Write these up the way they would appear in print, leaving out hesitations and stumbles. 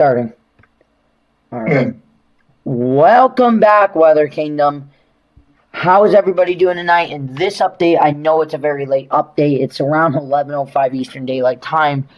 Starting. All right. Yeah. Welcome back, Weather Kingdom. How is everybody doing tonight? In this update, I know it's a very late update. It's around 11:05 Eastern Daylight Time.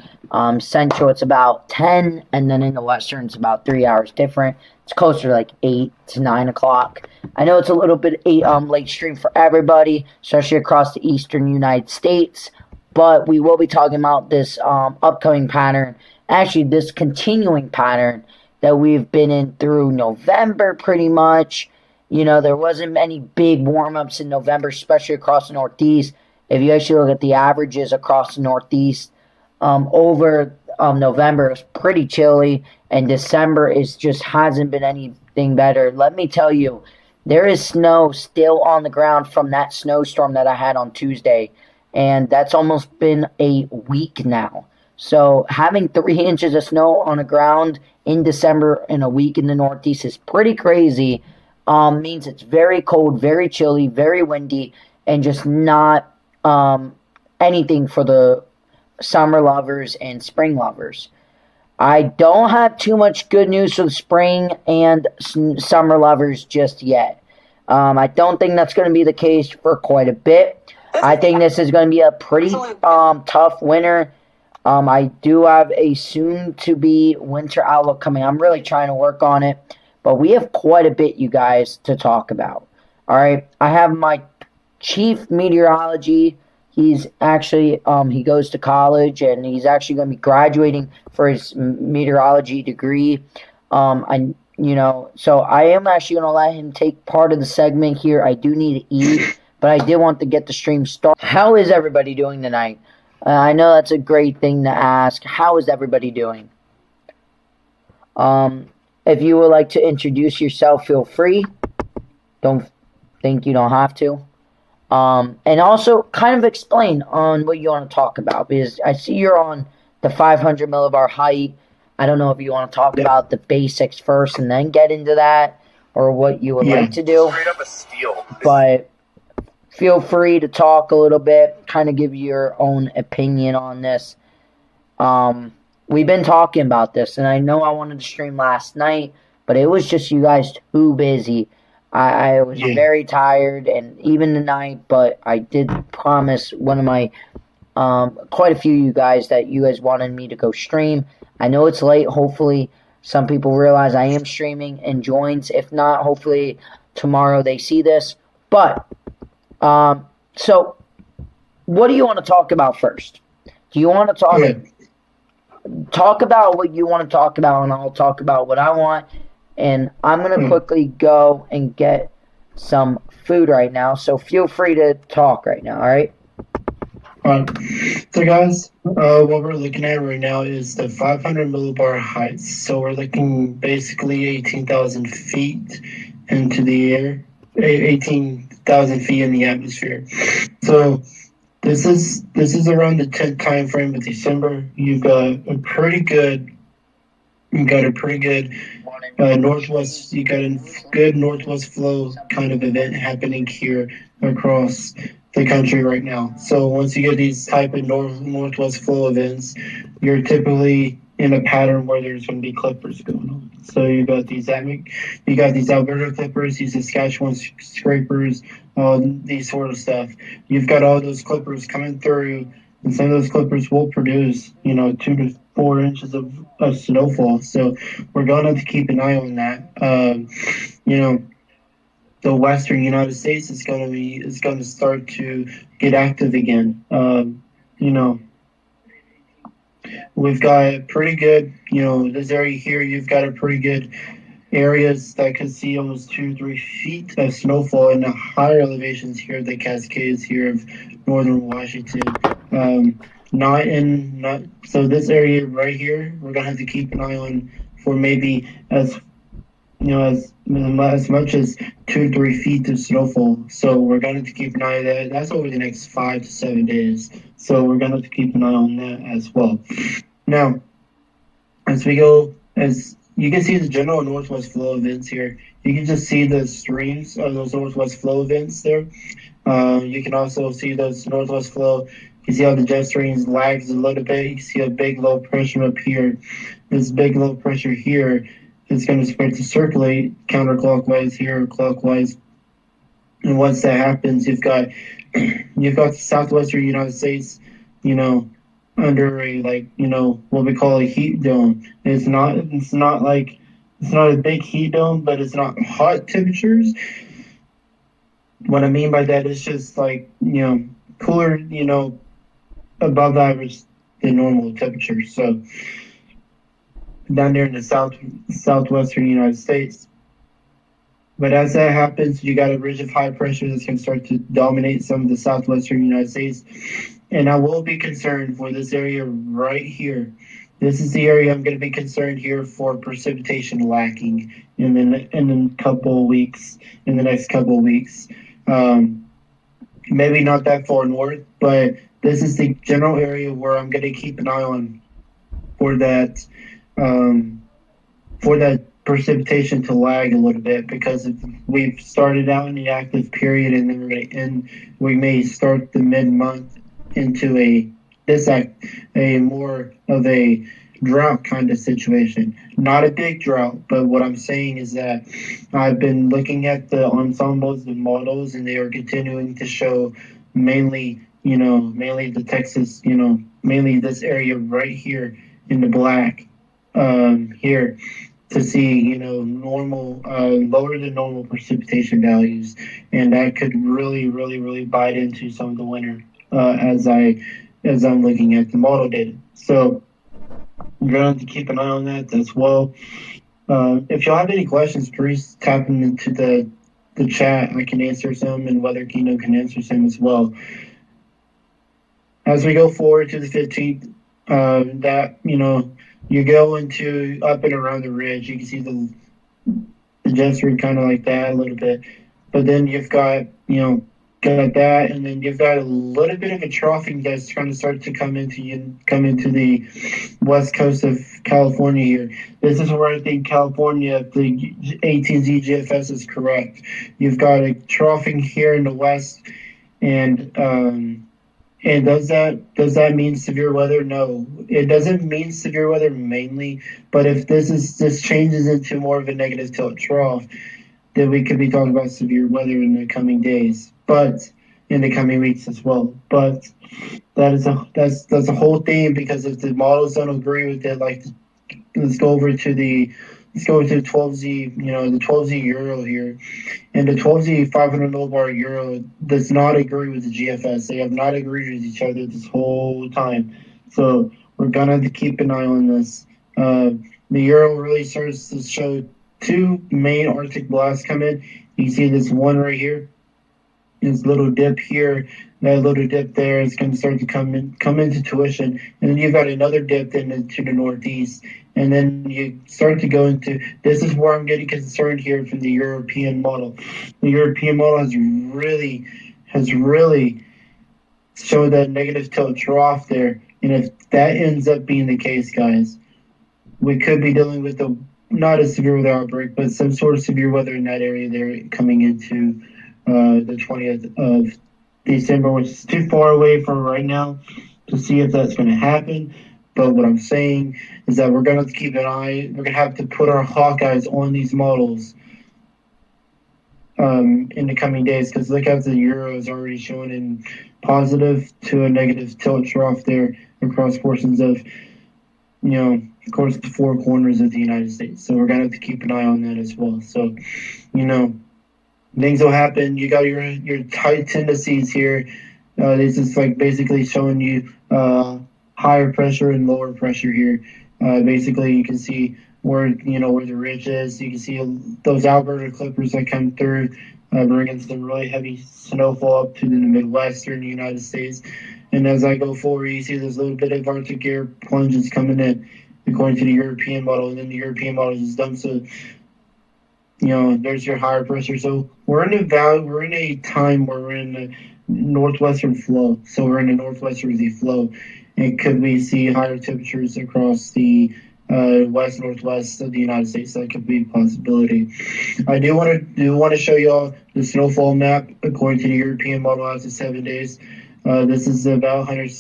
Central, it's about 10, and then in the Western, it's about 3 hours different. It's closer to like 8 to 9 o'clock. I know it's a little bit late stream for everybody, especially across the Eastern United States, but we will be talking about this upcoming pattern, actually this continuing pattern that we've been in through November pretty much. You know, there wasn't many big warm-ups in November, especially across the Northeast. If you actually look at the averages across the Northeast, over November, it was pretty chilly, and December is just hasn't been anything better. Let me tell you, there is snow still on the ground from that snowstorm that I had on Tuesday, and that's almost been a week now. So having 3 inches of snow on the ground in December in a week in the Northeast is pretty crazy. Means it's very cold, very chilly, very windy, and just not anything for the summer lovers and spring lovers. I don't have too much good news for the spring and summer lovers just yet. I don't think that's going to be the case for quite a bit. I think this is going to be a pretty tough winter. I do have a soon-to-be winter outlook coming. I'm really trying to work on it. But we have quite a bit, you guys, to talk about. All right, I have my chief meteorology. He's actually, he goes to college, and he's actually going to be graduating for his meteorology degree. So I am actually going to let him take part of the segment here. I do need to eat, but I did want to get the stream started. How is everybody doing tonight? I know that's a great thing to ask. How is everybody doing? If you would like to introduce yourself, feel free. Don't think you don't have to. And also kind of explain on what you want to talk about, because I see you're on the 500 millibar height. I don't know if you want to talk about the basics first and then get into that, or what you would like to do. Straight up a steal. But feel free to talk a little bit, kind of give your own opinion on this. We've been talking about this, and I know I wanted to stream last night, but it was just you guys too busy. I was very tired, and even tonight, but I did promise one of my, quite a few of you guys that you guys wanted me to go stream. I know it's late. Hopefully, some people realize I am streaming and joins. If not, hopefully tomorrow they see this. But, so, what do you want to talk about first? Do you want to talk about what you want to talk about, and I'll talk about what I want. And I'm going to quickly go and get some food right now, so feel free to talk right now, all right? So guys, what we're looking at right now is the 500 millibar heights. So we're looking basically 18,000 feet into the air, 18,000 feet in the atmosphere. So this is around the 10th time frame of December. You've got a pretty good northwest. You got a good northwest flow kind of event happening here across the country right now. So once you get these type of northwest flow events, you're typically in a pattern where there's going to be clippers going on. So you got these Alberta clippers, these Saskatchewan scrapers, these sort of stuff. You've got all those clippers coming through, and some of those clippers will produce, 2 to 4 inches of snowfall. So we're going to have to keep an eye on that. The Western United States is going to start to get active again. We've got pretty good, this area here, you've got a pretty good areas that could see almost 2-3 feet of snowfall in the higher elevations here, the Cascades here of northern Washington. So this area right here, we're gonna have to keep an eye on for maybe as much as 2-3 feet of snowfall. So we're going to have to keep an eye on that. That's over the next 5 to 7 days. So we're going to have to keep an eye on that as well. Now, as we go, as you can see the general northwest flow events here, you can just see the streams of those northwest flow events there. You can also see those northwest flow. You see how the jet streams lags a little bit. You see a big low pressure up here. this big low pressure here is going to start to circulate counterclockwise here, clockwise. And once that happens, you've got the southwestern United States, you know, under a like what we call a heat dome. It's not a big heat dome, but it's not hot temperatures. What I mean by that is just like cooler, above average than normal temperatures. So down there in the southwestern United States. But as that happens, you got a ridge of high pressure that's going to start to dominate some of the southwestern United States. And I will be concerned for this area right here. This is the area I'm going to be concerned here for precipitation lacking in the next couple of weeks. Maybe not that far north, but this is the general area where I'm going to keep an eye on for that precipitation to lag a little bit, because if we've started out in the active period and then we're going to end, we may start the mid-month into a more of a drought kind of situation. Not a big drought, but what I'm saying is that I've been looking at the ensembles, the models, and they are continuing to show mainly the Texas, mainly this area right here in the black here, to see normal lower than normal precipitation values, and that could really bite into some of the winter as I'm looking at the model data. So I'm going to keep an eye on that as well. If y'all have any questions, please tap them into the chat. I can answer some, and Weather Kingdom can answer some as well. As we go forward to the 15th, you go into up and around the ridge. You can see the jets are kind of like that a little bit, but then you've got that, and then you've got a little bit of a troughing that's going to start to come into the west coast of California here. This is where I think California, if the 18Z GFS is correct, you've got a troughing here in the west, and does that mean severe weather? No, it doesn't mean severe weather mainly. But if this changes into more of a negative tilt trough, then we could be talking about severe weather in the coming days, but in the coming weeks as well. But that's a whole thing, because if the models don't agree with it, like let's go over to the 12Z, the 12Z Euro here. And the 12Z 500 millibar Euro does not agree with the GFS. They have not agreed with each other this whole time. So we're going to have to keep an eye on this. The Euro really starts to show two main Arctic blasts come in. You see this one right here. This little dip here, that little dip there is going to start to come into tuition. And then you've got another dip into the northeast. And then you start to go into, this is where I'm getting concerned here from the European model. The European model has really showed that negative tilt trough there. And if that ends up being the case, guys, we could be dealing with not a severe weather outbreak, but some sort of severe weather in that area there coming into the 20th of December, which is too far away from right now to see if that's going to happen. But what I'm saying is that we're going to have to keep an eye. We're going to have to put our Hawkeyes on these models in the coming days, because look how the Euro is already showing in positive to a negative tilt trough there across portions of, of course, the four corners of the United States. So we're going to have to keep an eye on that as well. So, things will happen. You got your tight tendencies here. This is like basically showing you higher pressure and lower pressure here. Basically, you can see where the ridge is. You can see those Alberta clippers that come through, bringing some really heavy snowfall up to the Midwestern United States. And as I go forward, you see there's a little bit of Arctic air plunges coming in, according to the European model, and then the European model is done. So, there's your higher pressure. So we're in a time where we're in the northwestern flow. So we're in a northwesterly flow. And could we see higher temperatures across the west-northwest of the United States? That could be a possibility. I do want to show y'all the snowfall map according to the European model after 7 days. This is about 100.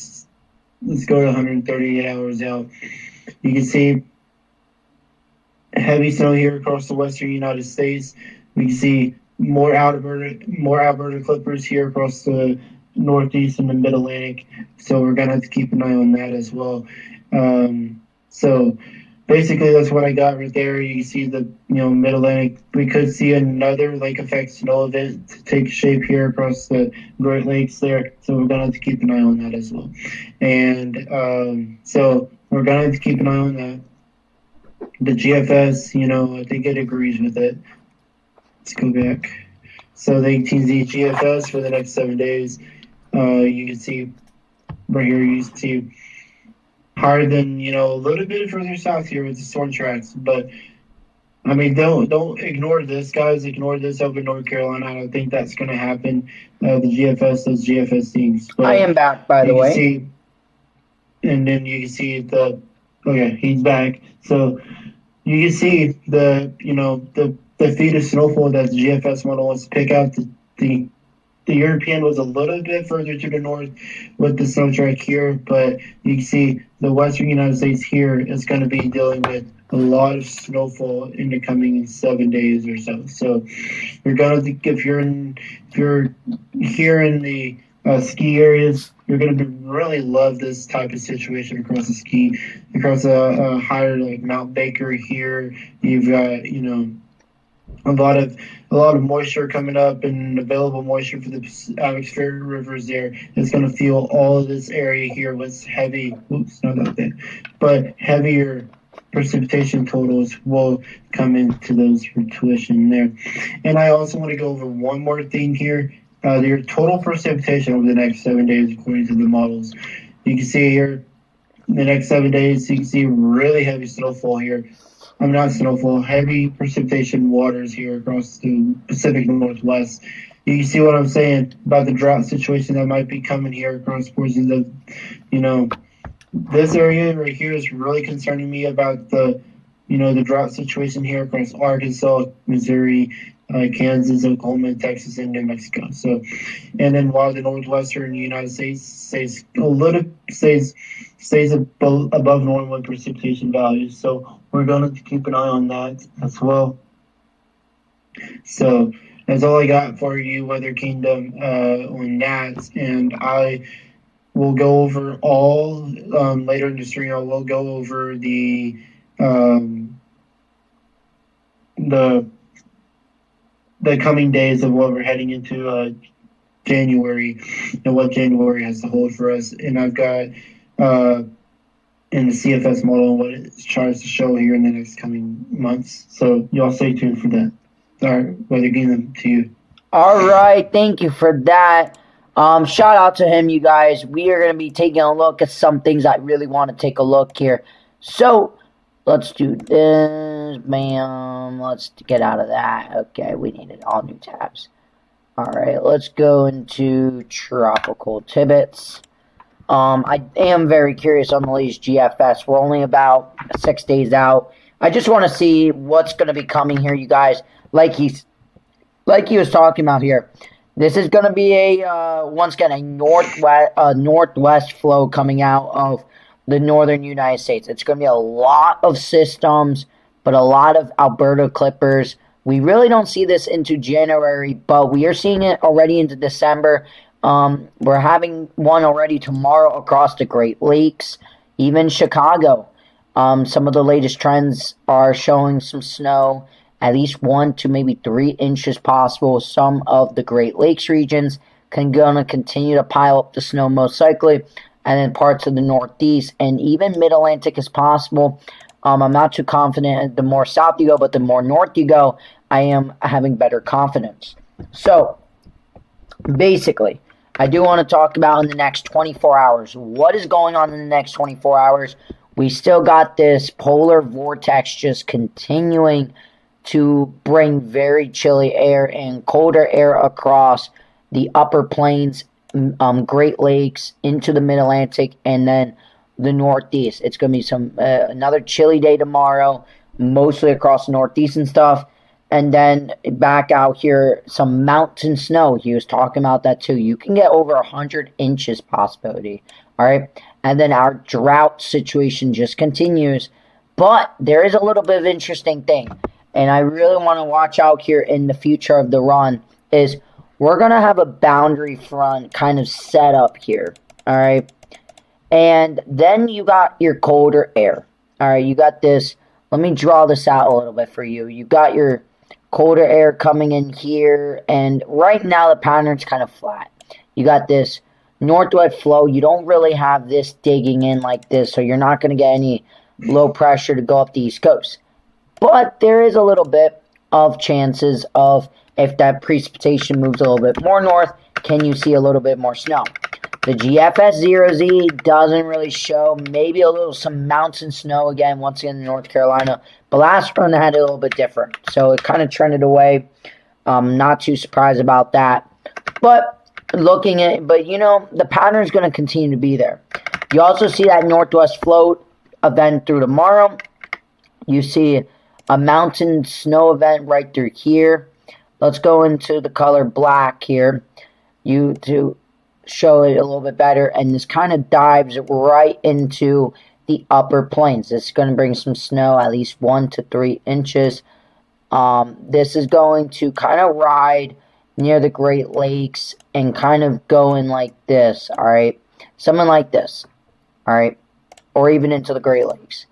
Let's go to 138 hours out. You can see heavy snow here across the western United States. We see more Alberta clippers here across the Northeast and the Mid Atlantic. So we're gonna have to keep an eye on that as well. So basically, that's what I got right there. You can see the Mid Atlantic. We could see another lake effect snow event take shape here across the Great Lakes there. So we're gonna have to keep an eye on that as well. And so we're gonna have to keep an eye on that. The GFS, I think it agrees with it. Let's go back. So the 18Z GFS for the next 7 days. You can see right here. You can see higher than a little bit further south here with the storm tracks. But I mean, don't ignore this, guys. Ignore this up in North Carolina. I don't think that's going to happen. The GFS, those GFS things. But I am back, by the way. See, and then you can see okay, he's back. So you can see the feet of snowfall that the GFS model wants to pick out. The European was a little bit further to the north with the snow track here, but you can see the western United States here is going to be dealing with a lot of snowfall in the coming 7 days or so. So you're going to, if you're here in the ski areas, you're going to really love this type of situation across a higher like Mount Baker here. You've got a lot of moisture coming up and available moisture for the atmospheric rivers there. It's going to feel all of this area here with heavy, not that bad, but heavier precipitation totals will come into those fruition there. And I also want to go over one more thing here. Your total precipitation over the next 7 days, according to the models. You can see here, in the next 7 days, you can see really heavy snowfall here. Not snowfall, heavy precipitation waters here across the Pacific Northwest. You can see what I'm saying about the drought situation that might be coming here across portions of, this area right here is really concerning me about the drought situation here across Arkansas, Missouri, Kansas, Oklahoma, Texas, and New Mexico. So, and then while the northwestern United States stays above normal precipitation values, so we're going to keep an eye on that as well. So that's all I got for you, Weather Kingdom, on that, and I will go over all later in the stream. I will go over the coming days of what we're heading into January and what January has to hold for us. And I've got in the CFS model what it tries to show here in the next coming months. So y'all stay tuned for that. All right, Weather Kingdom, to you. All right, thank you for that. Shout out to him, you guys. We are going to be taking a look at some things I really want to take a look here. So let's do this. Bam. Let's get out of that. Okay, we needed all new tabs. All right, let's go into tropical tidbits. I am very curious on the latest GFS. We're only about 6 days out. I just want to see what's going to be coming here, you guys. Like he was talking about here. This is going to be once again a northwest flow coming out of the northern United States. It's going to be a lot of systems, but a lot of Alberta clippers. We really don't see this into January, but we are seeing it already into December. We're having one already tomorrow across the Great Lakes, even Chicago. Some of the latest trends are showing some snow, at least 1 to maybe 3 inches possible. Some of the Great Lakes regions gonna continue to pile up the snow most likely, and then parts of the Northeast and even Mid-Atlantic is possible. I'm not too confident. The more south you go, but the more north you go, I am having better confidence. So, basically, I do want to talk about in the next 24 hours. What is going on in the next 24 hours? We still got this polar vortex just continuing to bring very chilly air and colder air across the upper plains, Great Lakes, into the Mid-Atlantic, and then the Northeast. It's going to be another chilly day tomorrow, mostly across the Northeast and stuff. And then back out here, some mountain snow. He was talking about that too. You can get over 100 inches possibility. All right. And then our drought situation just continues. But there is a little bit of interesting thing, and I really want to watch out here in the future of the run, is we're going to have a boundary front kind of set up here, all right? And then you got your colder air, all right? You got this, let me draw this out a little bit for you. You got your colder air coming in here, and right now the pattern's kind of flat. You got this northwest flow. You don't really have this digging in like this, so you're not going to get any low pressure to go up the East Coast. But there is a little bit of chances of, if that precipitation moves a little bit more north, can you see a little bit more snow? The GFS0Z doesn't really show. Maybe some mountain snow again, once again in North Carolina. But last run had it a little bit different. So it kind of trended away. Not too surprised about that. But you know, the pattern is going to continue to be there. You also see that northwest float event through tomorrow. You see a mountain snow event right through here. Let's go into the color black here. To show it a little bit better. And this kind of dives right into the upper plains. This is going to bring some snow, at least 1 to 3 inches. This is going to kind of ride near the Great Lakes and kind of go in like this, all right? Something like this, all right? Or even into the Great Lakes.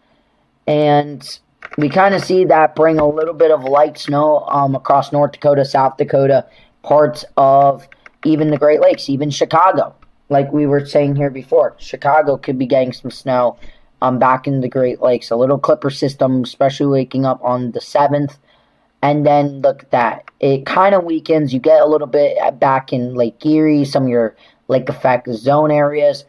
And we kind of see that bring a little bit of light snow across North Dakota, South Dakota, parts of even the Great Lakes, even Chicago. Like we were saying here before, Chicago could be getting some snow back in the Great Lakes. A little clipper system, especially waking up on the 7th. And then look at that. It kind of weakens. You get a little bit back in Lake Erie, some of your lake effect zone areas.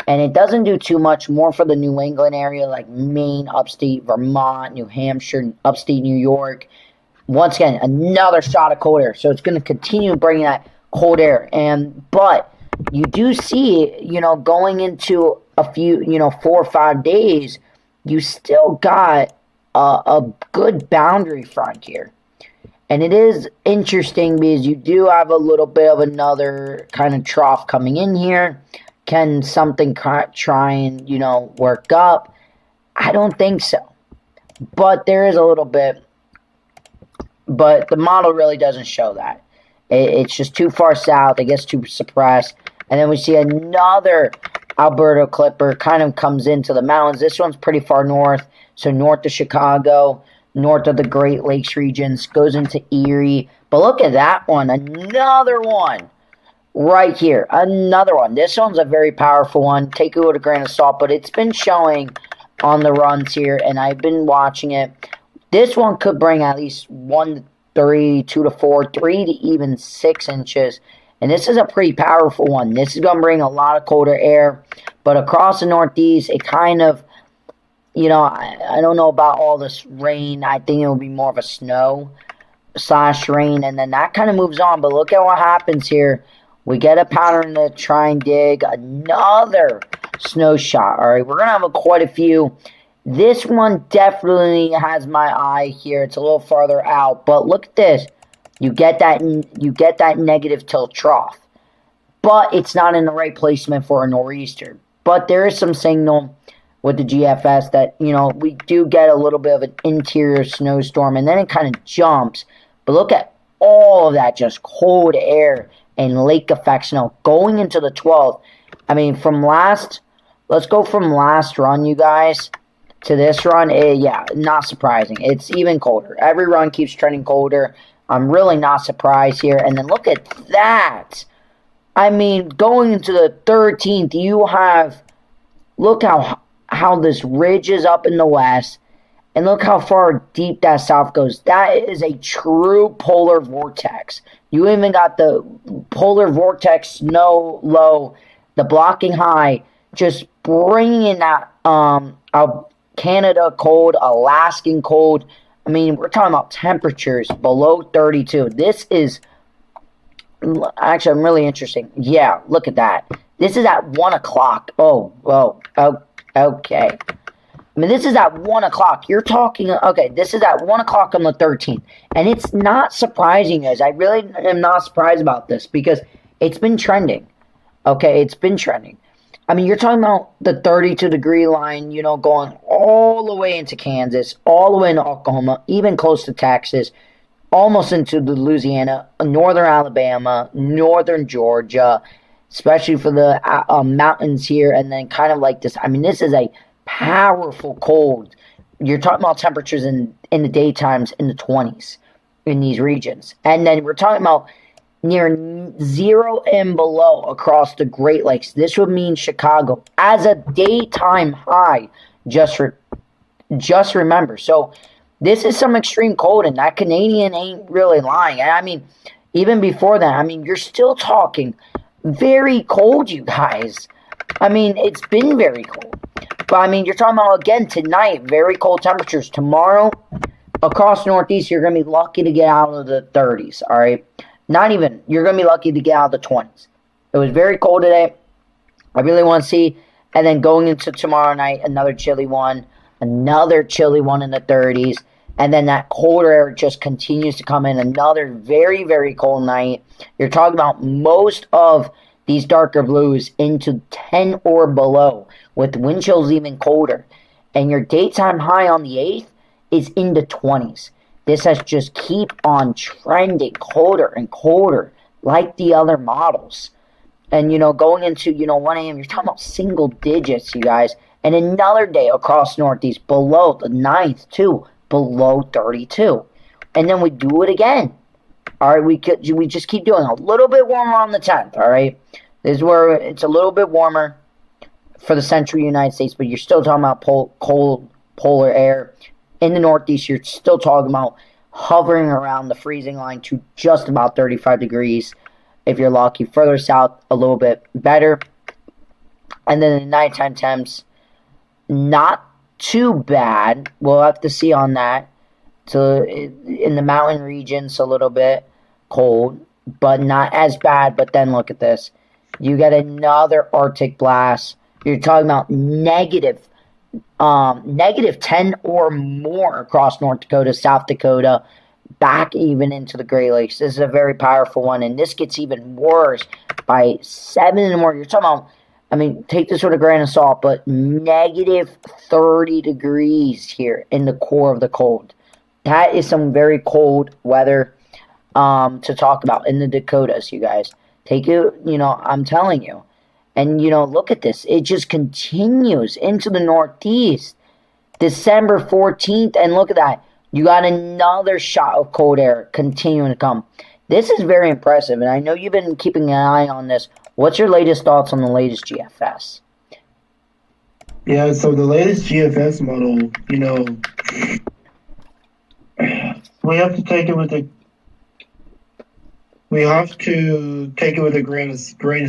And it doesn't do too much more for the New England area, like Maine, upstate Vermont, New Hampshire, upstate New York. Once again, another shot of cold air. So it's going to continue bringing that cold air. But you do see, you know, going into a few, 4 or 5 days, you still got a good boundary front here. And it is interesting because you do have a little bit of another kind of trough coming in here. Can something try and, work up? I don't think so. But there is a little bit. But the model really doesn't show that. It's just too far south. It gets too suppressed. And then we see another Alberta clipper kind of comes into the mountains. This one's pretty far north. So north of Chicago, north of the Great Lakes regions, goes into Erie. But look at that one. Another one. Right here, another one. This one's a very powerful one. Take it with a grain of salt, but it's been showing on the runs here, and I've been watching it. This one could bring at least 1 to 3, 2 to 4, 3 to even 6 inches. And this is a pretty powerful one. This is going to bring a lot of colder air. But across the Northeast, it kind of, I don't know about all this rain. I think it will be more of a snow/rain, and then that kind of moves on. But look at what happens here. We get a pattern to try and dig another snow shot. All right, we're going to have quite a few. This one definitely has my eye here. It's a little farther out, but look at this. You get that negative tilt trough, but it's not in the right placement for a nor'easter. But there is some signal with the GFS that, we do get a little bit of an interior snowstorm, and then it kind of jumps. But look at all of that just cold air and lake effect snow going into the 12th. I mean, let's go from last run, you guys, to this run. Yeah, not surprising. It's even colder. Every run keeps trending colder. I'm really not surprised here. And then look at that. I mean, going into the 13th, you have, look how this ridge is up in the west. And look how far deep that south goes. That is a true polar vortex. You even got the polar vortex snow low, the blocking high, just bringing in that Canada cold, Alaskan cold. I mean, we're talking about temperatures below 32. This is actually really interesting. Yeah, look at that. This is at 1 o'clock. Okay. I mean, this is at 1 o'clock. You're talking, okay, this is at 1 o'clock on the 13th. And it's not surprising, guys. I really am not surprised about this because it's been trending. Okay, it's been trending. I mean, you're talking about the 32-degree line, going all the way into Kansas, all the way into Oklahoma, even close to Texas, almost into the Louisiana, northern Alabama, northern Georgia, especially for the mountains here, and then kind of like this. I mean, this is a powerful cold. You're talking about temperatures in the daytimes in the 20s in these regions. And then we're talking about near zero and below across the Great Lakes. This would mean Chicago as a daytime high. Just remember. So this is some extreme cold, and that Canadian ain't really lying. And I mean, even before that, I mean, you're still talking very cold, you guys. I mean, it's been very cold. But I mean, you're talking about, again, tonight, very cold temperatures. Tomorrow, across Northeast, you're going to be lucky to get out of the 30s, all right? Not even. You're going to be lucky to get out of the 20s. It was very cold today. I really want to see. And then going into tomorrow night, another chilly one in the 30s. And then that colder air just continues to come in. Another very, very cold night. You're talking about most of these darker blues into 10 or below, with wind chills even colder. And your daytime high on the 8th is in the 20s. This has just keep on trending colder and colder, like the other models. And, going into, 1 a.m., you're talking about single digits, you guys. And another day across Northeast, below the 9th, too, below 32. And then we do it again. All right, we just keep doing it. A little bit warmer on the 10th, all right? This is where it's a little bit warmer for the central United States, but you're still talking about cold polar air. In the Northeast, you're still talking about hovering around the freezing line to just about 35 degrees. If you're lucky, further south, a little bit better. And then the nighttime temps, not too bad. We'll have to see on that. So in the mountain regions, a little bit cold, but not as bad. But then look at this. You get another Arctic blast. You're talking about negative 10 or more across North Dakota, South Dakota, back even into the Great Lakes. This is a very powerful one, and this gets even worse by 7 and more. You're talking about, I mean, take this with a grain of salt, but negative 30 degrees here in the core of the cold. That is some very cold weather to talk about in the Dakotas, you guys. Take it, I'm telling you. And, look at this. It just continues into the Northeast. December 14th, and look at that. You got another shot of cold air continuing to come. This is very impressive, and I know you've been keeping an eye on this. What's your latest thoughts on the latest GFS? Yeah, so the latest GFS model, we have to take it with a grain of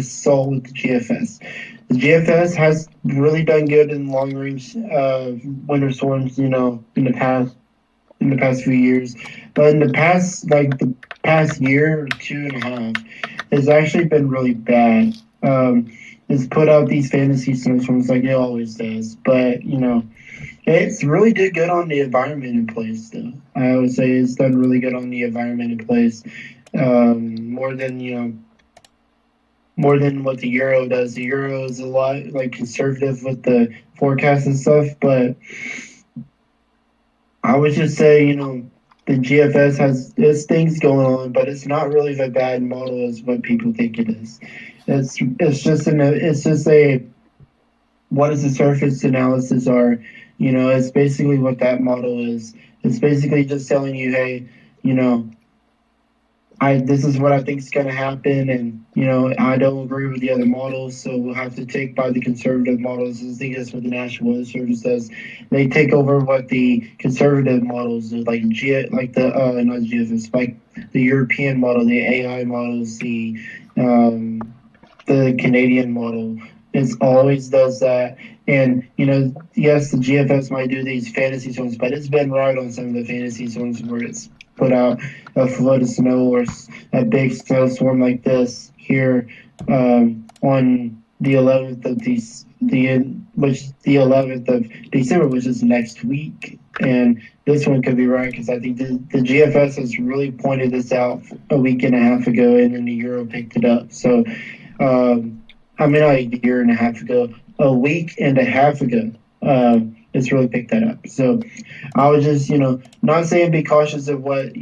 salt with the GFS. The GFS has really done good in long range winter storms, in the past few years. But in the past year or 2.5, it's actually been really bad. It's put out these fantasy snowstorms like it always does. But, it's really did good on the environment in place, though. I would say it's done really good on the environment in place. More than what the Euro does. The Euro is a lot conservative with the forecast and stuff, but I would just say, the GFS has things going on, but it's not really the bad model as what people think it is. It's just a what is the surface analysis are, it's basically what that model is. It's basically just telling you, hey, this is what I think is going to happen, and I don't agree with the other models, so we'll have to take by the conservative models. I think that's what the National Weather Service does. They take over what the conservative models do, not GFS, like the European model, the AI models, the Canadian model. It always does that. And, yes, the GFS might do these fantasy zones, but it's been right on some of the fantasy zones where it's put out a flood of snow or a big snowstorm like this here on the 11th of December, which is next week. And this one could be right because I think the GFS has really pointed this out a week and a half ago, and then the Euro picked it up. So I mean, like a year and a half ago, a week and a half ago, it's really picked that up. So I was just, not saying be cautious of what,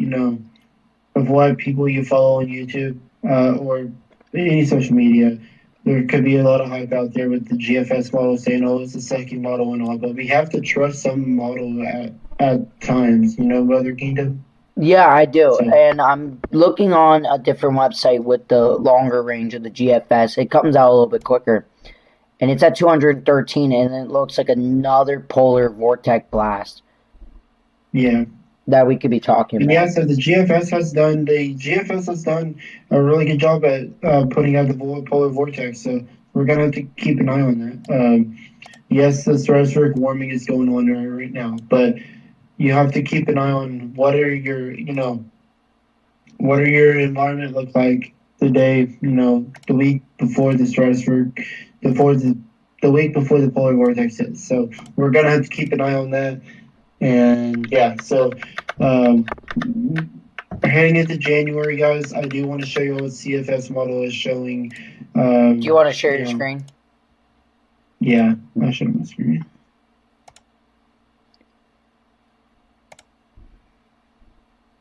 of what people you follow on YouTube or any social media. There could be a lot of hype out there with the GFS model saying, "Oh, it's the second model and all," but we have to trust some model at times. Brother Kingdom. Yeah, I do. So And I'm looking on a different website with the longer range of the GFS. It comes out a little bit quicker. And it's at 213, and it looks like another polar vortex blast yeah. that we could be talking And about. yeah, so the GFS has done a really good job at putting out the polar vortex. So we're gonna have to keep an eye on that. Yes, the stratospheric warming is going on right now, but you have to keep an eye on what are your environment look like today. The week before the stratospheric, before the week before the polar vortex hits. So we're gonna have to keep an eye on that. And yeah, so heading into January, guys, I do want to show you what CFS model is showing. Do you want to share your screen? Yeah, I'll show my screen.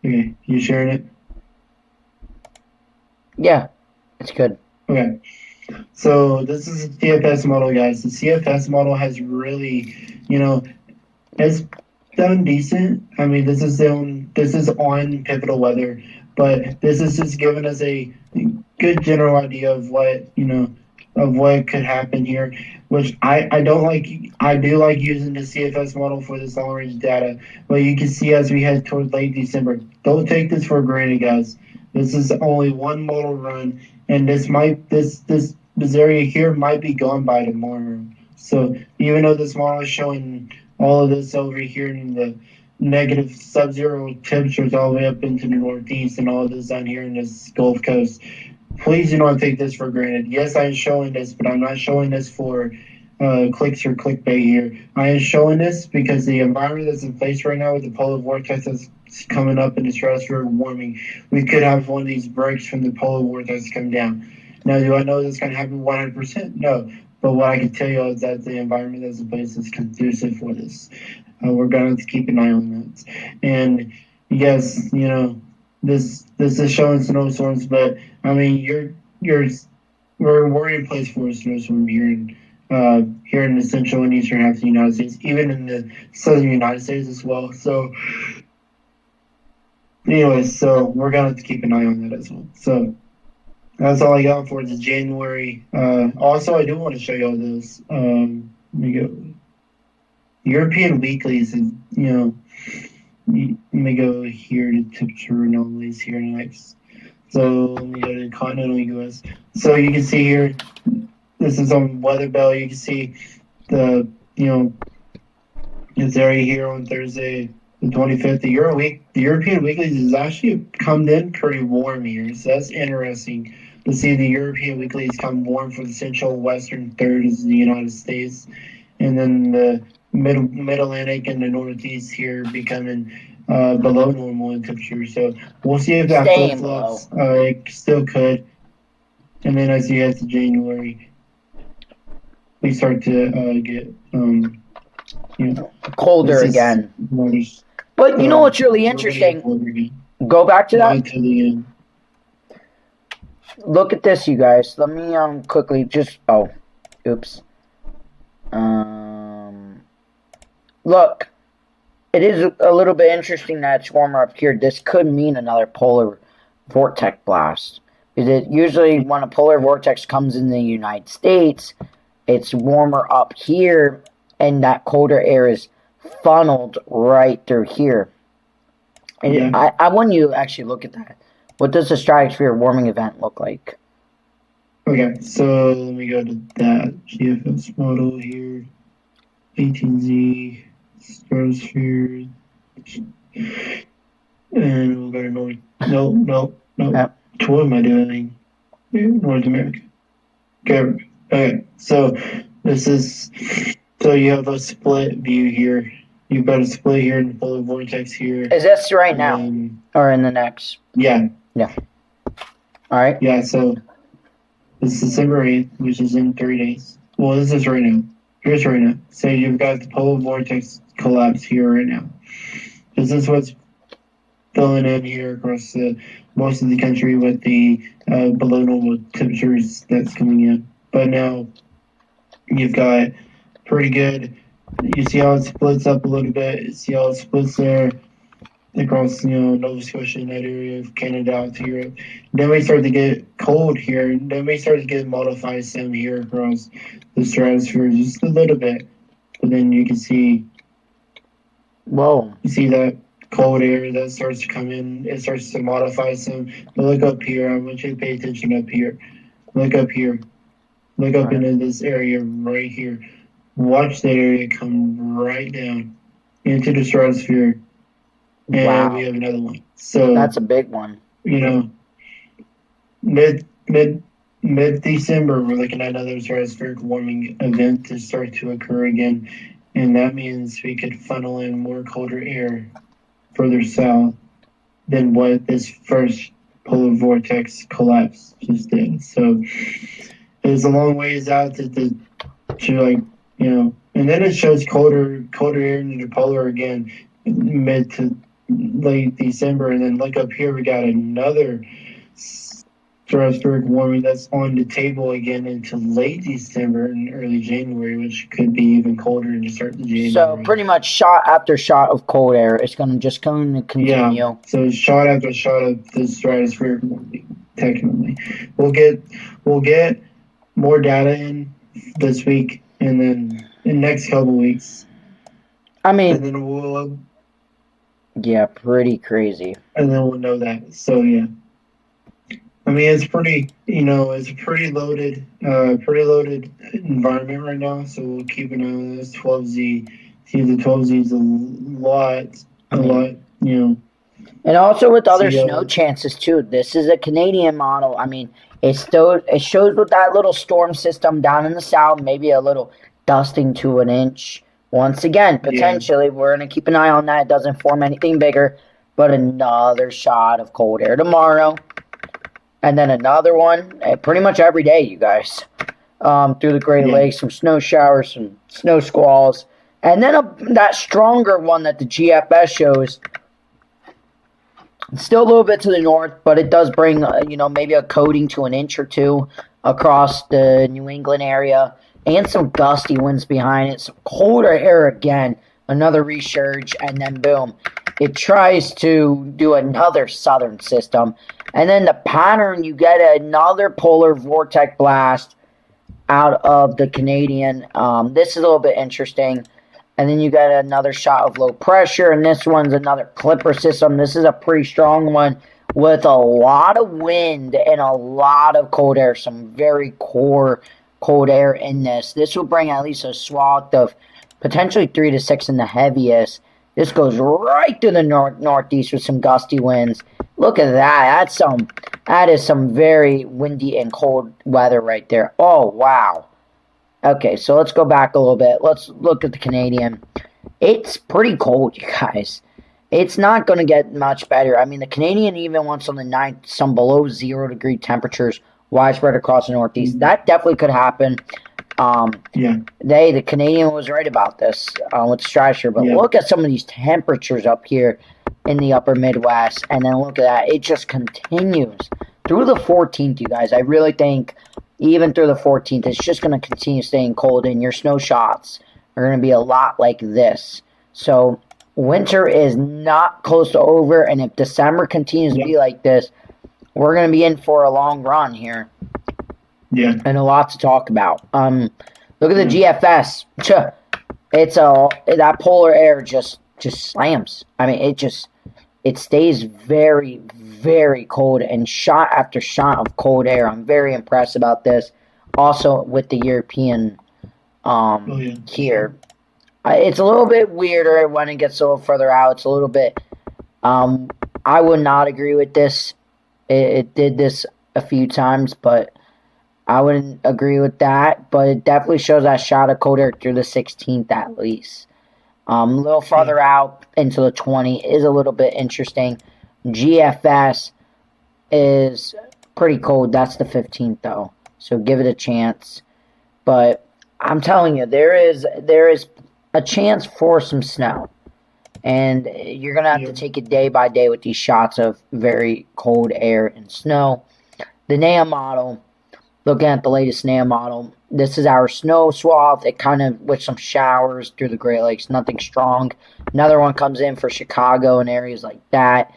Okay, you sharing it? Yeah, it's good. Okay, so this is the CFS model, guys. The CFS model has really, it's done decent. I mean, this is on pivotal weather, but this is just giving us a good general idea of what of what could happen here. Which I don't like. I do like using the CFS model for this long range data, but you can see as we head toward late December. Don't take this for granted, guys. This is only one model run, and this area here might be gone by tomorrow. So even though this model is showing all of this over here in the negative sub-zero temperatures all the way up into the Northeast and all of this down here in this Gulf Coast, please do not take this for granted. Yes, I am showing this, but I'm not showing this for clicks or clickbait here. I am showing this because the environment that's in place right now with the polar vortex that's coming up in the stratospheric warming, we could have one of these breaks from the polar vortex come down. Now, do I know that's going to happen 100%? No. But what I can tell you is that the environment that's in place is conducive for this. We're going to keep an eye on that. And yes, this is showing snowstorms, but I mean, we're in place for a snowstorm here in the central and eastern half of the United States, even in the southern United States as well. So, anyways, so we're going to have to keep an eye on that as well. So. That's all I got for the January. Also, I do want to show y'all this. Let me go. European weeklies, and let me go here to temperature anomalies here next. So let me go to continental U.S. So you can see here, this is on Weather Bell. You can see the this area here on Thursday, the 25th. The European weeklies is actually come in pretty warm here, so that's interesting. To see the European weeklies come warm for the central western third of the United States, and then the mid-Atlantic and the Northeast here becoming below normal in temperature. So we'll see if that flip-flops. It still could. And then as you head to January, we start to get colder again. But you know what's really interesting? Go back to that. To the end. Look at this, you guys. Let me quickly just oops. Look, it is a little bit interesting that it's warmer up here. This could mean another polar vortex blast. Because it usually when a polar vortex comes in the United States, it's warmer up here, and that colder air is funneled right through here. And Yeah. I want you to actually look at that. What does the stratosphere warming event look like? Okay, so let me go to that GFS model here. 18Z, stratosphere. And we'll go to North. No. Yep. What am I doing? North America. Okay, so this is. So you have a split view here. You've got a split here in the polar vortex here. Is this right now? Or in the next? Yeah. All right. Yeah, so It's December 8th, which is in 3 days. Well, this is right now. Here's right now. So you've got the polar vortex collapse here right now. This is what's filling in here across most of the country with the below normal temperatures that's coming in. But now you've got pretty good. You see how it splits up a little bit. You see how it splits there across, Nova Scotia and that area of Canada out to Europe. Then we start to get cold here. Then we start to get modified some here across the stratosphere just a little bit. But then you can see, Whoa. you see that cold air that starts to come in. It starts to modify some. But look up here. I want you to pay attention up here. Look up here. Look up into this area right here. Watch that area come right down into the stratosphere. And Wow. we have another one. So That's a big one. Mid December, we're looking at another stratospheric warming event to start to occur again, and that means we could funnel in more colder air further south than what this first polar vortex collapse just did. So it's a long ways out to and then it shows colder air into the polar again, mid to late December, and then look up here, we got another stratospheric warming that's on the table again into late December and early January, which could be even colder in the start of January. So pretty much shot after shot of cold air. It's going to continue. Yeah, so shot after shot of the stratospheric warming, technically. We'll get more data in this week and then in the next couple weeks. I mean, and then we'll yeah, pretty crazy. And then we'll know that. So yeah, I mean it's pretty, it's a pretty loaded environment right now. So we'll keep an eye on this 12Z. See, the 12Z is a lot. And also with other snow chances too. This is a Canadian model. I mean, it shows with that little storm system down in the south, maybe a little dusting to an inch. Once again, potentially, we're going to keep an eye on that. It doesn't form anything bigger, but another shot of cold air tomorrow. And then another one, pretty much every day, you guys. Through the Great Lakes, some snow showers, some snow squalls. And then that stronger one that the GFS shows. Still a little bit to the north, but it does bring, maybe a coating to an inch or two across the New England area. And some gusty winds behind it. Some colder air again. Another resurge. And then boom. It tries to do another southern system. And then the pattern, you get another polar vortex blast out of the Canadian. This is a little bit interesting. And then you got another shot of low pressure. And this one's another clipper system. This is a pretty strong one with a lot of wind and a lot of cold air. Some very core cold air in this. This will bring at least a swath of potentially 3 to 6 in the heaviest. This goes right to the northeast with some gusty winds. Look at that. That is some very windy and cold weather right there. Oh, wow. Okay, so let's go back a little bit. Let's look at the Canadian. It's pretty cold, you guys. It's not going to get much better. I mean, the Canadian even wants on the 9th some below 0 degree temperatures widespread across the northeast. That definitely could happen. The Canadian was right about this with the stratosphere. But look at some of these temperatures up here in the upper Midwest. And then look at that. It just continues through the 14th, you guys. I really think even through the 14th, it's just going to continue staying cold. And your snow shots are going to be a lot like this. So winter is not close to over. And if December continues to be like this, we're going to be in for a long run here. Yeah. And a lot to talk about. Look at the GFS. That polar air just slams. I mean, it stays very, very cold and shot after shot of cold air. I'm very impressed about this. Also with the European here. It's a little bit weirder when it gets a little further out. It's a little bit I would not agree with this. It did this a few times, but I wouldn't agree with that. But it definitely shows that shot of cold air through the 16th at least. A little farther out into the 20 is a little bit interesting. GFS is pretty cold. That's the 15th, though. so give it a chance. But I'm telling you, there is a chance for some snow. And you're going to have to take it day by day with these shots of very cold air and snow. The NAM model, looking at the latest NAM model, this is our snow swath. It kind of, with some showers through the Great Lakes, nothing strong. Another one comes in for Chicago and areas like that.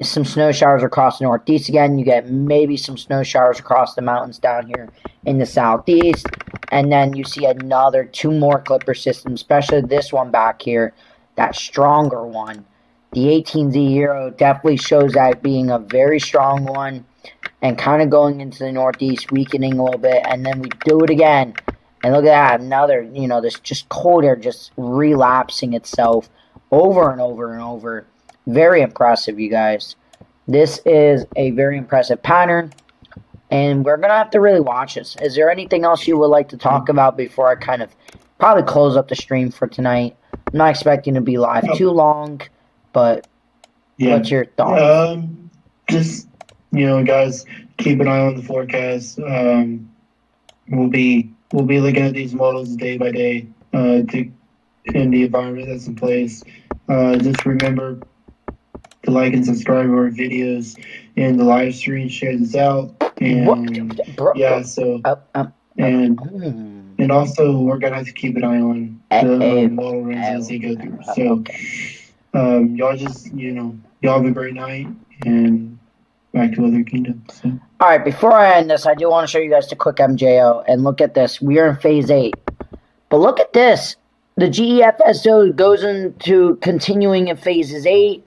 Some snow showers across the Northeast again. You get maybe some snow showers across the mountains down here in the Southeast. And then you see another 2 more clipper systems, especially this one back here, that stronger one. The 18Z Euro definitely shows that being a very strong one and kind of going into the Northeast, weakening a little bit. And then we do it again. And look at that, another, this just cold air just relapsing itself over and over and over. Very impressive, you guys. This is a very impressive pattern, and we're going to have to really watch this. Is there anything else you would like to talk about before I kind of probably close up the stream for tonight? I'm not expecting to be live too long, but what's your thoughts? Just, guys, keep an eye on the forecast. We'll be looking at these models day by day in the environment that's in place. Just remember to like and subscribe to our videos and the live stream, share this out, and and also we're gonna have to keep an eye on the model runs as they go through. So y'all just y'all have a great night and back to other kingdoms. So. All right, before I end this, I do want to show you guys the quick MJO and look at this. We are in phase 8, but look at this. The GEFSO goes into continuing in phases 8.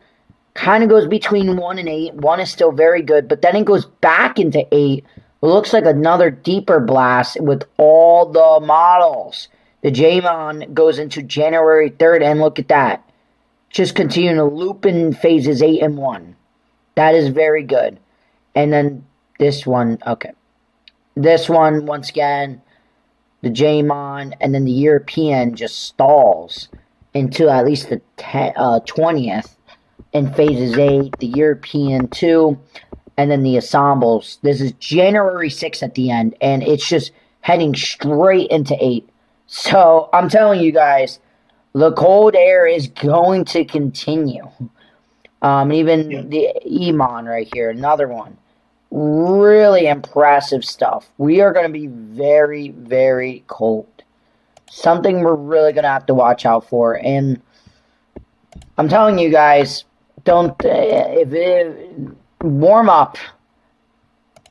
Kind of goes between 1 and 8. 1 is still very good, but then it goes back into 8. It looks like another deeper blast with all the models. The JMON goes into January 3rd, and look at that. Just continuing to loop in phases 8 and 1. That is very good. And then this one, okay. This one, once again, the JMON, and then the European just stalls into at least the 20th. In phases 8, the European 2, and then the ensembles. This is January 6th at the end, and it's just heading straight into 8. So, I'm telling you guys, the cold air is going to continue. Even the EMON right here, another one. Really impressive stuff. We are going to be very, very cold. Something we're really going to have to watch out for. And I'm telling you guys, don't warm up.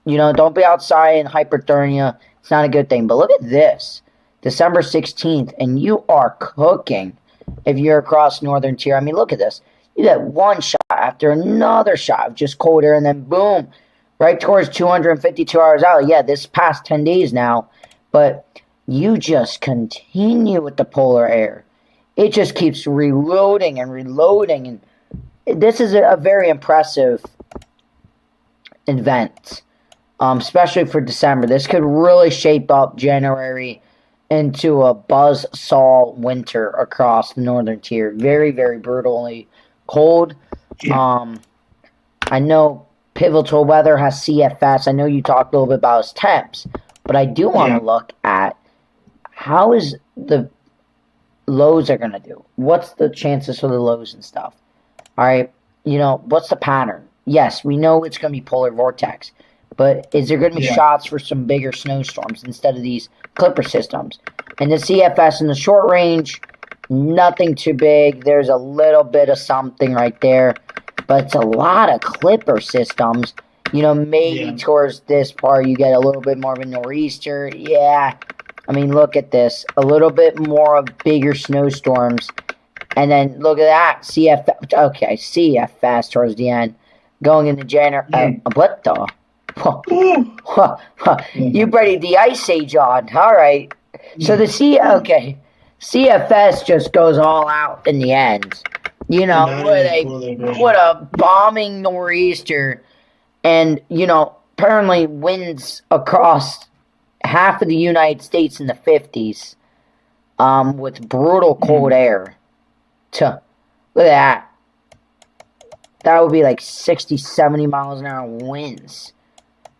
Don't be outside in hypothermia. It's not a good thing. But look at this. December 16th, and you are cooking if you're across northern tier. I mean, look at this. You get one shot after another shot of just cold air, and then boom, right towards 252 hours out. Yeah, this past 10 days now. But you just continue with the polar air. It just keeps reloading and reloading, and this is a very impressive event, especially for December. This could really shape up January into a buzzsaw winter across the northern tier. Very, very brutally cold. Yeah. I know Pivotal Weather has CFS. I know you talked a little bit about his temps, but I do want to look at how is the lows are going to do. What's the chances for the lows and stuff? All right, what's the pattern? Yes, we know it's going to be polar vortex, but is there going to be shots for some bigger snowstorms instead of these clipper systems? And the CFS in the short range, nothing too big. There's a little bit of something right there, but it's a lot of clipper systems. Maybe towards this part you get a little bit more of a nor'easter. Yeah, I mean, look at this. A little bit more of bigger snowstorms. And then look at that, CFS towards the end, going into January. What the? You ready the Ice Age on? All right. So the CFS just goes all out in the end. With a bombing nor'easter, and apparently winds across half of the United States in the 50s, with brutal cold air. Look at that. That would be like 60, 70 miles an hour winds.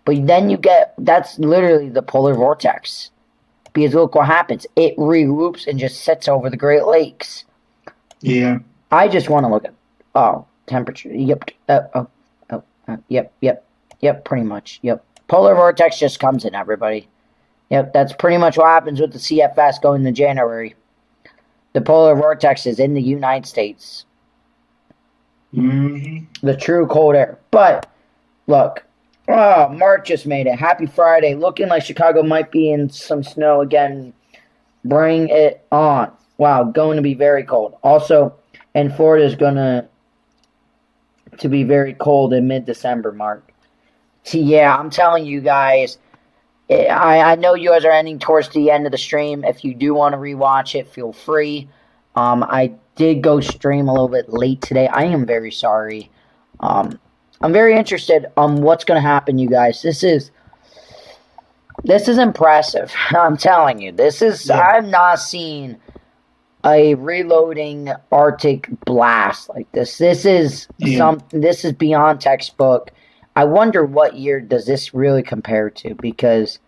But then you get, that's literally the polar vortex. Because look what happens. It re-loops and just sits over the Great Lakes. Yeah. I just want to look at, temperature. Yep. Yep, pretty much. Yep. Polar vortex just comes in, everybody. Yep, that's pretty much what happens with the CFS going to January. The polar vortex is in the United States. Mm-hmm. The true cold air. But, look. Oh, Mark just made it. Happy Friday. Looking like Chicago might be in some snow again. Bring it on. Wow, going to be very cold. Also, and Florida is going to be very cold in mid-December, Mark. Yeah, I'm telling you guys, I know you guys are ending towards the end of the stream. If you do want to rewatch it, feel free. I did go stream a little bit late today. I am very sorry. I'm very interested on what's going to happen, you guys. This is impressive. I'm telling you. I've not seen a reloading Arctic blast like this. This is this is beyond textbook. I wonder what year does this really compare to, because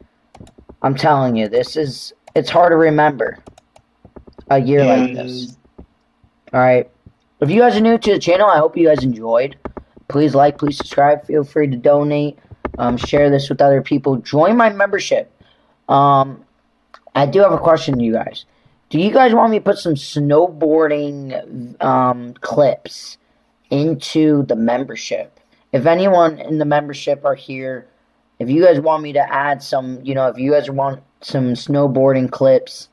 I'm telling you, it's hard to remember a year like this. Alright. If you guys are new to the channel, I hope you guys enjoyed. Please like, please subscribe. Feel free to donate. Share this with other people. Join my membership. I do have a question to you guys. Do you guys want me to put some snowboarding clips into the membership? If anyone in the membership are here, if you guys want me to add some, if you guys want some snowboarding clips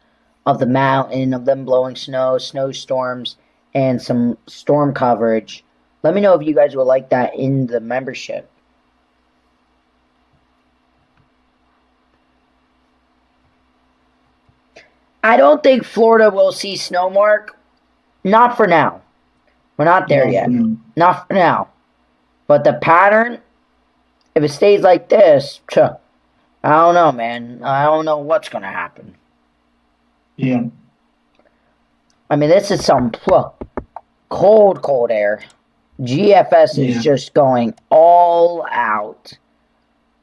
of the mountain, of them blowing snow, snowstorms, and some storm coverage, let me know if you guys would like that in the membership. I don't think Florida will see snow, Mark. Not for now. We're not there yet. Not for now. But the pattern, if it stays like this, I don't know, man. I don't know what's going to happen. Yeah. I mean, this is some cold air. GFS is just going all out.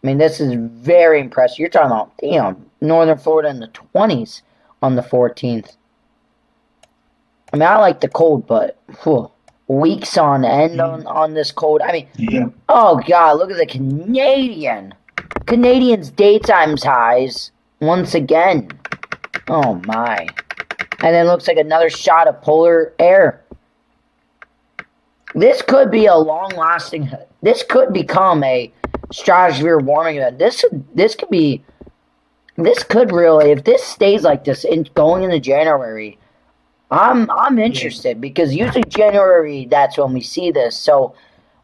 I mean, this is very impressive. You're talking about, northern Florida in the 20s on the 14th. I mean, I like the cold, but weeks on end on this cold. I mean, oh, God, look at the Canadians' daytime highs once again. Oh, my. And then looks like another shot of polar air. This could be a long-lasting. This could become a stratosphere warming event. This could really, if this stays like this going into January, I'm interested, because usually January, that's when we see this. So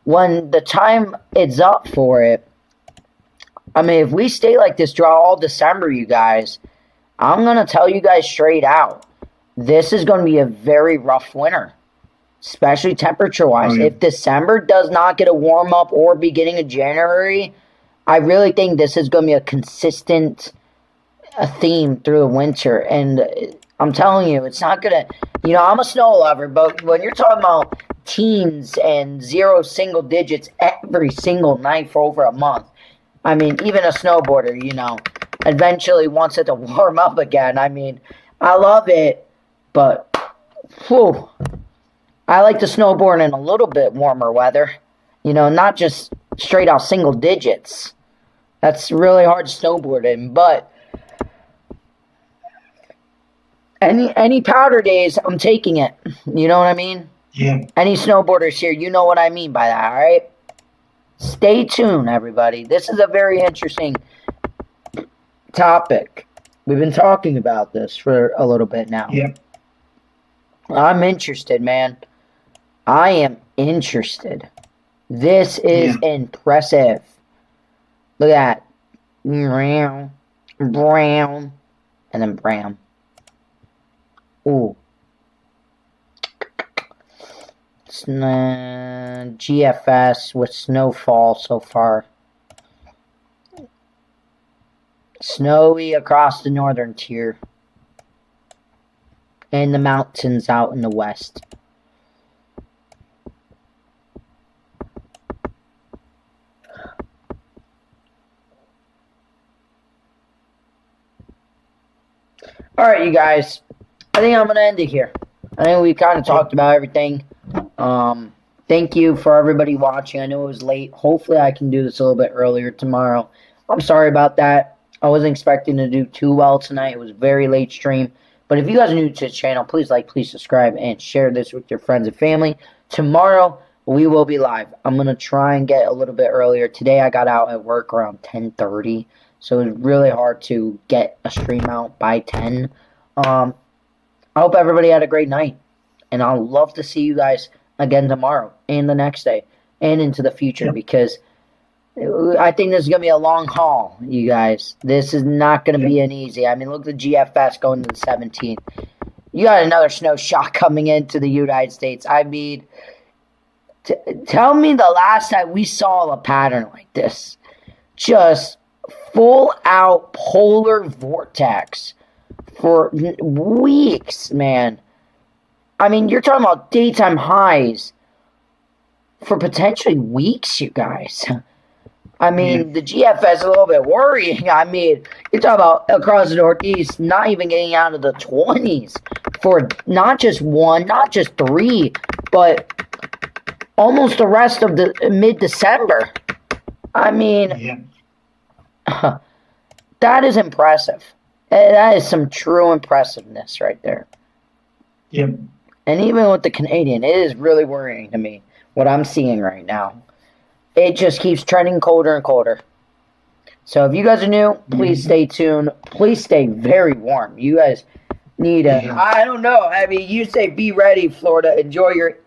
when the time is up for it, I mean, if we stay like this throughout all December, you guys, I'm gonna tell you guys straight out, this is going to be a very rough winter. Especially temperature-wise. If December does not get a warm-up or beginning of January, I really think this is going to be a consistent theme through the winter. And I'm telling you, it's not going to... I'm a snow lover, but when you're talking about teens and 0 single digits every single night for over a month, I mean, even a snowboarder, eventually wants it to warm up again. I mean, I love it, but... whew. I like to snowboard in a little bit warmer weather. Not just straight out single digits. That's really hard to snowboard in. But any powder days, I'm taking it. You know what I mean? Yeah. Any snowboarders here, you know what I mean by that, all right? Stay tuned, everybody. This is a very interesting topic. We've been talking about this for a little bit now. Yeah. I'm interested, man. I am interested. This is impressive. Look at that. Brown, and then brown. Ooh. GFS with snowfall so far. Snowy across the northern tier. And the mountains out in the west. right, you guys. I think I'm going to end it here. I think we kind of talked about everything. Thank you for everybody watching. I know it was late. Hopefully I can do this a little bit earlier tomorrow. I'm sorry about that. I wasn't expecting to do too well tonight. It was a very late stream. But if you guys are new to the channel, please like, please subscribe, and share this with your friends and family. Tomorrow, we will be live. I'm going to try and get a little bit earlier. Today, I got out at work around 10:30, so it was really hard to get a stream out by 10. I hope everybody had a great night, and I'll love to see you guys again tomorrow and the next day and into the future because I think this is going to be a long haul, you guys. This is not going to be an easy. I mean, look at the GFS going to the 17th. You got another snow shock coming into the United States. I mean, tell me the last time we saw a pattern like this. Just full-out polar vortex for weeks, man. I mean, you're talking about daytime highs for potentially weeks, you guys. I mean, the GFS is a little bit worrying. I mean, you're talking about across the Northeast not even getting out of the 20s for not just one, not just three, but almost the rest of the mid-December. I mean, that is impressive. That is some true impressiveness right there. Yep. And even with the Canadian, it is really worrying to me what I'm seeing right now. It just keeps trending colder and colder. So if you guys are new, please stay tuned. Please stay very warm. You guys need I don't know. I mean, you say be ready, Florida. Enjoy your